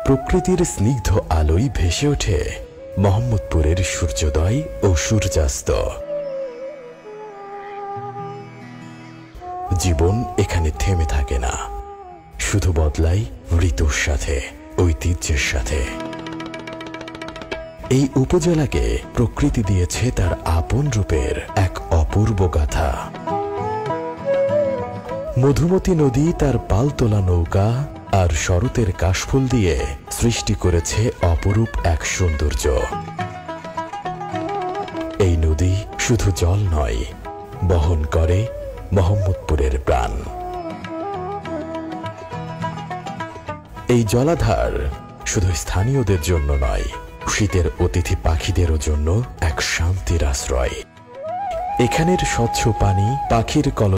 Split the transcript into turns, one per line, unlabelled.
প্রকৃতির স্নিগ্ধ আলোয় ভেসে ওঠে মোহাম্মদপুরের সূর্যোদয় ও সূর্যাস্ত। জীবন এখানে থেমে থাকে না, শুধু বদলায় ঋতুর সাথে, ঐতিহ্যের সাথে। এই উপজেলাকে প্রকৃতি দিয়েছে তার আপন রূপের এক অপূর্ব গাথা। মধুমতি নদী তার পালতোলা নৌকা আর শরতের কাশফুল দিয়ে সৃষ্টি করেছে অপরূপ এক সৌন্দর্য। এই নদী শুধু জল নয়, বহন করে মোহাম্মদপুরের প্রাণ। এই জলাধার শুধু স্থানীয়দের জন্য নয়, শীতের অতিথি পাখিদেরও জন্য এক শান্তির আশ্রয়। এখানের স্বচ্ছ পানি, পাখির কলরব